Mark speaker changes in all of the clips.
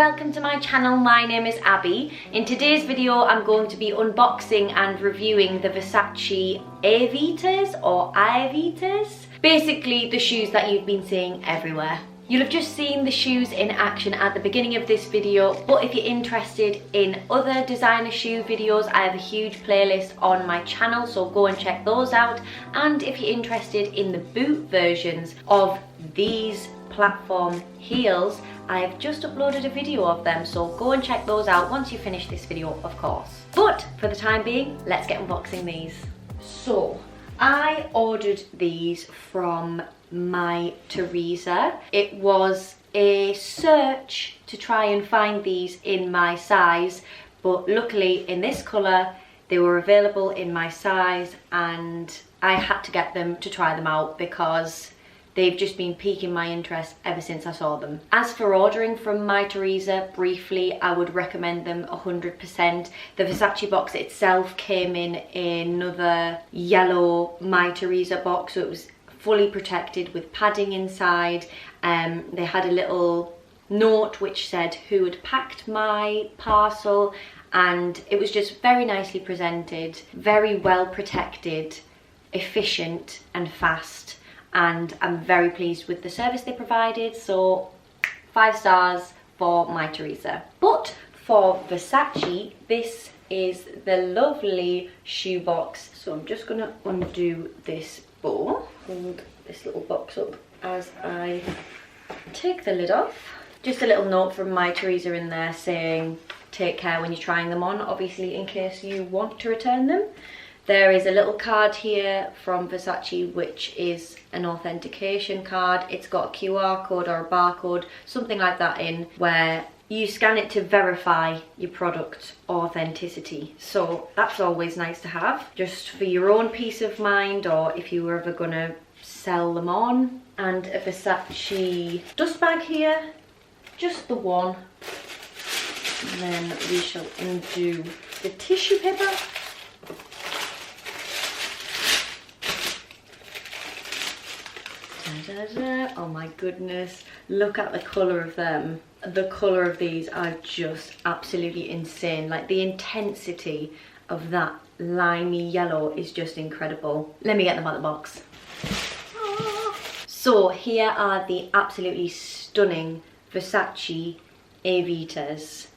Speaker 1: welcome to my channel. My name is Abby. In today's video I'm going to be unboxing and reviewing the Versace Aevitas or Aevitas. Basically the shoes that you've been seeing everywhere. You'll have just seen the shoes in action at the beginning of this video, but if you're interested in other designer shoe videos, I have a huge playlist on my channel, so go and check those out. And if you're interested in the boot versions of these platform heels, I have just uploaded a video of them, so go and check those out once you finish this video, of course. But for the time being, let's get unboxing these. So I ordered these from my Teresa. It was a search to try and find these in my size, but luckily in this colour they were available in my size and I had to get them to try them out because they've just been piquing my interest ever since I saw them. As for ordering from my Teresa, briefly, I would recommend them 100%. The Versace box itself came in another yellow my Teresa box, so it was fully protected with padding inside. They had a little note which said who had packed my parcel, and it was just very nicely presented, very well protected, efficient and fast. And I'm very pleased with the service they provided, so 5 stars for my Teresa. But for Versace, this is the lovely shoe box. So I'm just gonna undo this bow, hold this little box up as I take the lid off. Just a little note from my Teresa in there saying take care when you're trying them on, obviously in case you want to return them. There is a little card here from Versace which is an authentication card. It's got a QR code or a barcode, something like that in, where you scan it to verify your product authenticity. So that's always nice to have, just for your own peace of mind, or if you were ever gonna sell them on. And a Versace dust bag here, just the one. And then we shall undo the tissue paper. Oh my goodness, look at the colour of them. The colour of these are just absolutely insane. Like, the intensity of that limey yellow is just incredible. Let me get them out of the box. So here are the absolutely stunning Versace Aevitas.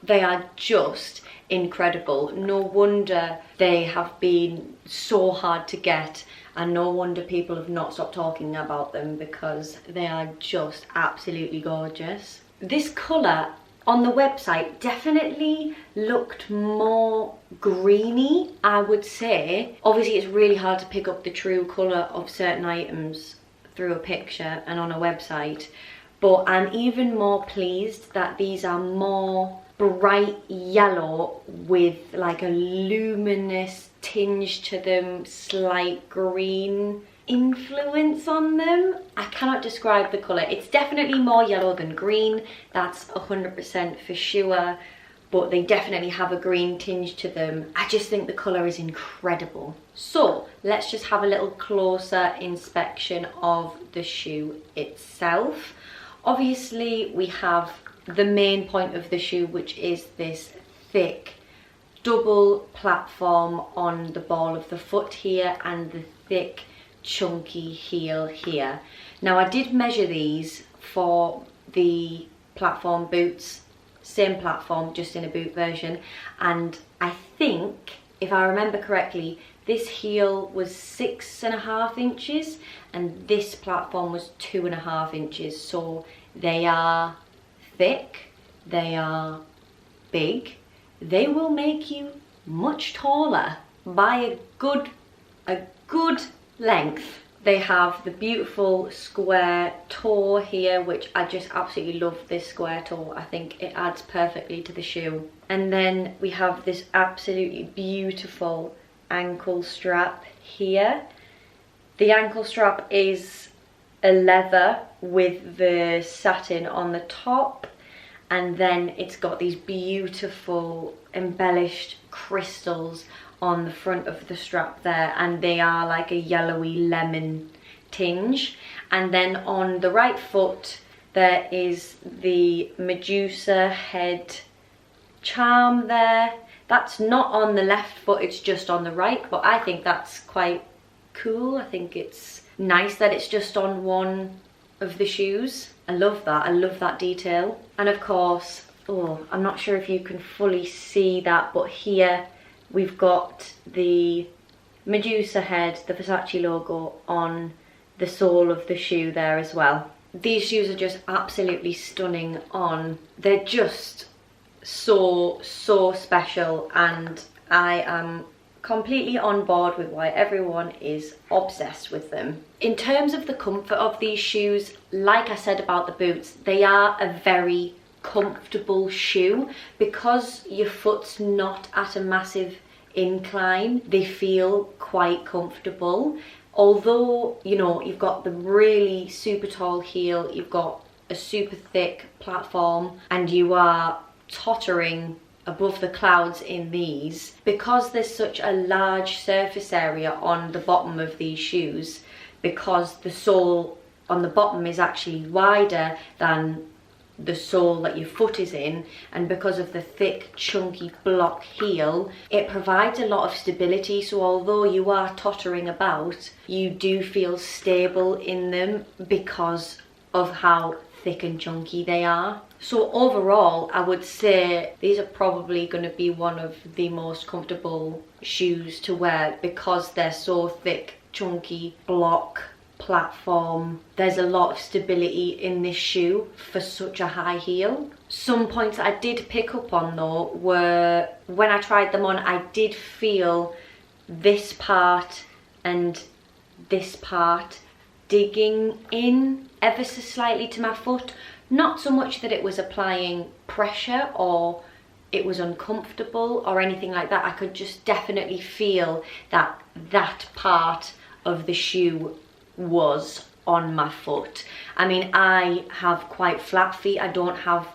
Speaker 1: They are just incredible. No wonder they have been so hard to get, and no wonder people have not stopped talking about them, because they are just absolutely gorgeous. This colour on the website definitely looked more greeny, I would say. Obviously it's really hard to pick up the true colour of certain items through a picture and on a website, but I'm even more pleased that these are more bright yellow with like a luminous tinge to them, slight green influence on them. I cannot describe the colour. It's definitely more yellow than green, that's 100% for sure, but they definitely have a green tinge to them. I just think the colour is incredible. So let's just have a little closer inspection of the shoe itself. Obviously we have the main point of the shoe, which is this thick double platform on the ball of the foot here, and the thick chunky heel here. Now I did measure these for the platform boots, same platform, just in a boot version, and I think, if I remember correctly, this heel was 6.5 inches and this platform was 2.5 inches. So they are thick, they are big, they will make you much taller by a good length. They have the beautiful square toe here, which I just absolutely love this square toe. I think it adds perfectly to the shoe. And then we have this absolutely beautiful ankle strap here. The ankle strap is a leather with the satin on the top, and then it's got these beautiful embellished crystals on the front of the strap there, and they are like a yellowy lemon tinge. And then on the right foot There is the Medusa head charm there. That's not on the left foot, it's just on the right, but I think that's quite cool. I think it's nice that it's just on one of the shoes. I love that detail. And of course, oh, I'm not sure if you can fully see that, but here we've got the Medusa head, the Versace logo on the sole of the shoe there as well. These shoes are just absolutely stunning on. They're just so special, and I am completely on board with why everyone is obsessed with them. In terms of the comfort of these shoes, like I said about the boots, they are a very comfortable shoe. Because your foot's not at a massive incline, they feel quite comfortable. Although, you know, you've got the really super tall heel, you've got a super thick platform, and you are tottering above the clouds in these. Because there's such a large surface area on the bottom of these shoes, because the sole on the bottom is actually wider than the sole that your foot is in, and because of the thick chunky block heel, it provides a lot of stability. So although you are tottering about, you do feel stable in them because of how thick and chunky they are. So overall, I would say these are probably going to be one of the most comfortable shoes to wear, because they're so thick, chunky, block, platform. There's a lot of stability in this shoe for such a high heel. Some points I did pick up on though were, when I tried them on, I did feel this part and this part digging in ever so slightly to my foot. Not so much that it was applying pressure or it was uncomfortable or anything like that. I could just definitely feel that that part of the shoe was on my foot. I mean, I have quite flat feet. I don't have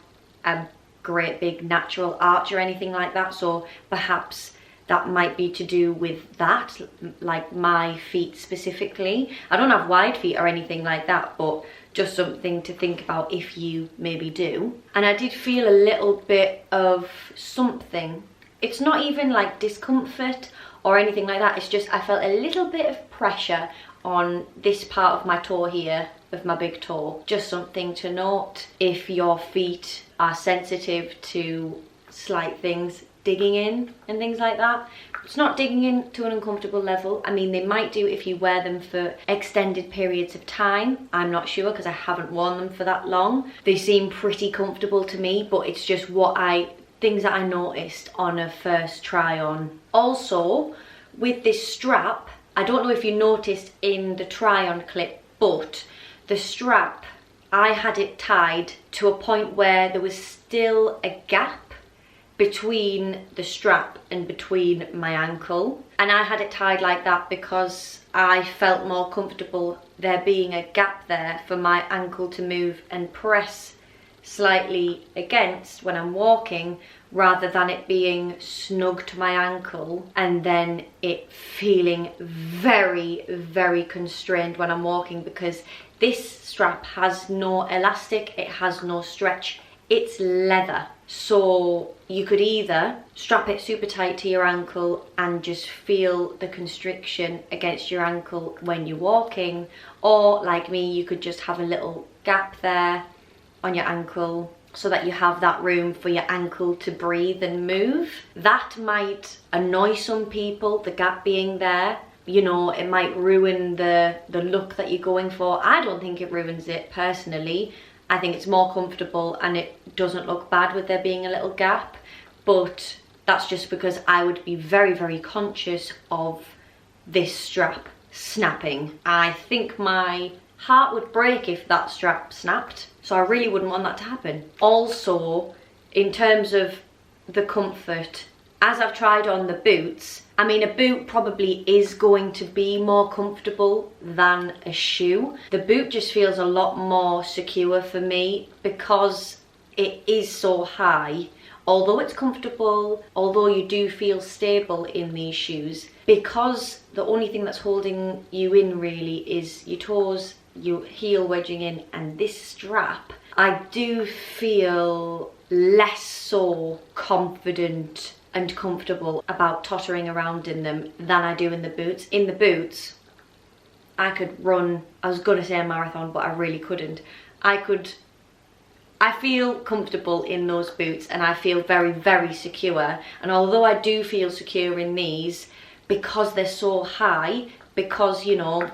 Speaker 1: a great big natural arch or anything like that, so perhaps that might be to do with that, like my feet specifically. I don't have wide feet or anything like that, but just something to think about if you maybe do. And I did feel a little bit of something. It's not even like discomfort or anything like that, it's just I felt a little bit of pressure on this part of my toe here, of my big toe. Just something to note if your feet are sensitive to slight things digging in and things like that. It's not digging in to an uncomfortable level. I mean, they might do if you wear them for extended periods of time. I'm not sure because I haven't worn them for that long. They seem pretty comfortable to me, but it's just things that I noticed on a first try on. Also, with this strap, I don't know if you noticed in the try on clip, but the strap, I had it tied to a point where there was still a gap between the strap and between my ankle, and I had it tied like that because I felt more comfortable there being a gap there for my ankle to move and press slightly against when I'm walking, rather than it being snug to my ankle and then it feeling very constrained when I'm walking, because this strap has no elastic, it has no stretch, it's leather. So you could either strap it super tight to your ankle and just feel the constriction against your ankle when you're walking, or like me, you could just have a little gap there on your ankle so that you have that room for your ankle to breathe and move. That might annoy some people, the gap being there. You know, it might ruin the look that you're going for. I don't think it ruins it personally. I think it's more comfortable and it doesn't look bad with there being a little gap, but that's just because I would be very conscious of this strap snapping. I think my heart would break if that strap snapped, so I really wouldn't want that to happen. Also, in terms of the comfort, as I've tried on the boots, I mean, a boot probably is going to be more comfortable than a shoe. The boot just feels a lot more secure for me because it is so high. Although it's comfortable, although you do feel stable in these shoes, because the only thing that's holding you in really is your toes, your heel wedging in, and this strap I do feel less so confident and comfortable about tottering around in them than I do in the boots. In the boots, I could run, I was gonna say a marathon, but I really couldn't. I feel comfortable in those boots and I feel very, very secure. And although I do feel secure in these, because they're so high, because, you know,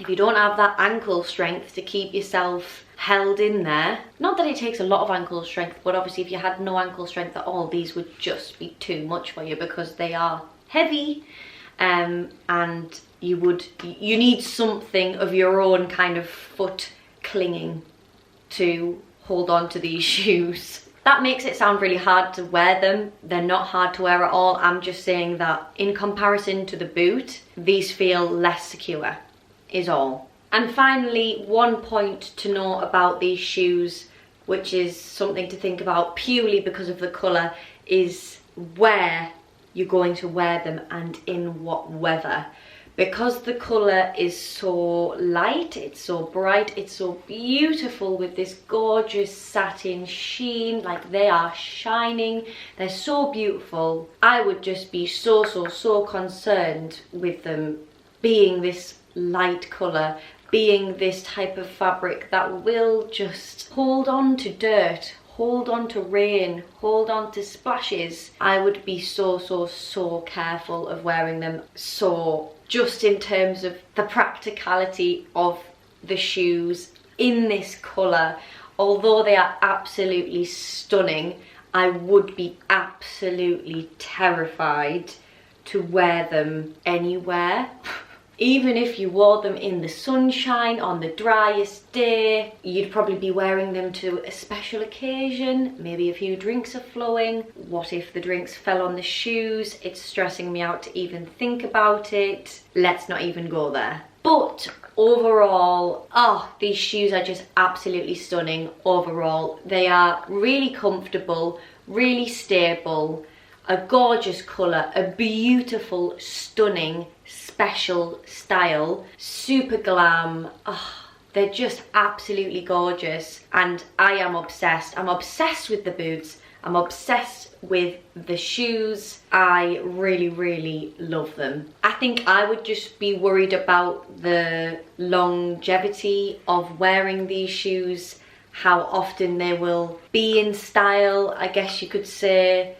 Speaker 1: if you don't have that ankle strength to keep yourself held in there, not that it takes a lot of ankle strength, but obviously if you had no ankle strength at all, these would just be too much for you because they are heavy, and you need something of your own kind of foot clinging to hold on to these shoes. That makes it sound really hard to wear them. They're not hard to wear at all. I'm just saying that in comparison to the boot, these feel less secure, is all. And finally, one point to note about these shoes, which is something to think about purely because of the colour, is where you're going to wear them and in what weather. Because the colour is so light, it's so bright, it's so beautiful with this gorgeous satin sheen, like they are shining, they're so beautiful. I would just be so concerned with them being this light colour, being this type of fabric that will just hold on to dirt, hold on to rain, hold on to splashes. I would be so careful of wearing them. So just in terms of the practicality of the shoes in this colour, although they are absolutely stunning, I would be absolutely terrified to wear them anywhere. Even if you wore them in the sunshine on the driest day, you'd probably be wearing them to a special occasion. Maybe a few drinks are flowing. What if the drinks fell on the shoes? It's stressing me out to even think about it. Let's not even go there. But overall, these shoes are just absolutely stunning overall. They are really comfortable, really stable, a gorgeous colour, a beautiful, stunning, special style, super glam. They're just absolutely gorgeous and I am obsessed. I'm obsessed with the boots. I'm obsessed with the shoes. I really love them. I think I would just be worried about the longevity of wearing these shoes, how often they will be in style, I guess you could say.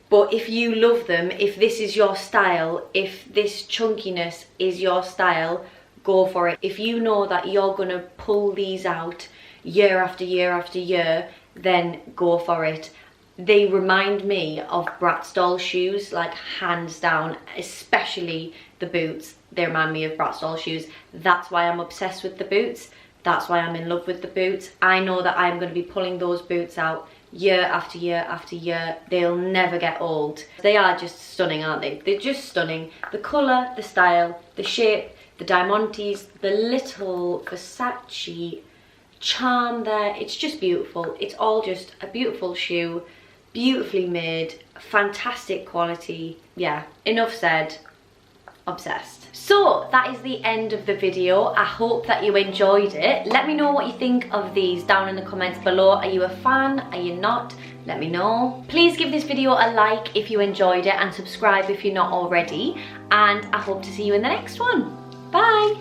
Speaker 1: But if you love them, if this is your style, if this chunkiness is your style, go for it. If you know that you're gonna pull these out year after year after year, then go for it. They remind me of Bratz doll shoes, like hands down, especially the boots. They remind me of Bratz doll shoes. That's why I'm obsessed with the boots. That's why I'm in love with the boots. I know that I'm gonna be pulling those boots out year after year after year. They'll never get old. They are just stunning, aren't they? They're just stunning. The colour, the style, the shape, the diamantes, the little Versace charm there. It's just beautiful. It's all just a beautiful shoe, beautifully made, fantastic quality. Yeah, enough said. Obsessed. So that is the end of the video. I hope that you enjoyed it. Let me know what you think of these down in the comments below. Are you a fan? Are you not? Let me know. Please give this video a like if you enjoyed it and subscribe if you're not already. And I hope to see you in the next one. Bye.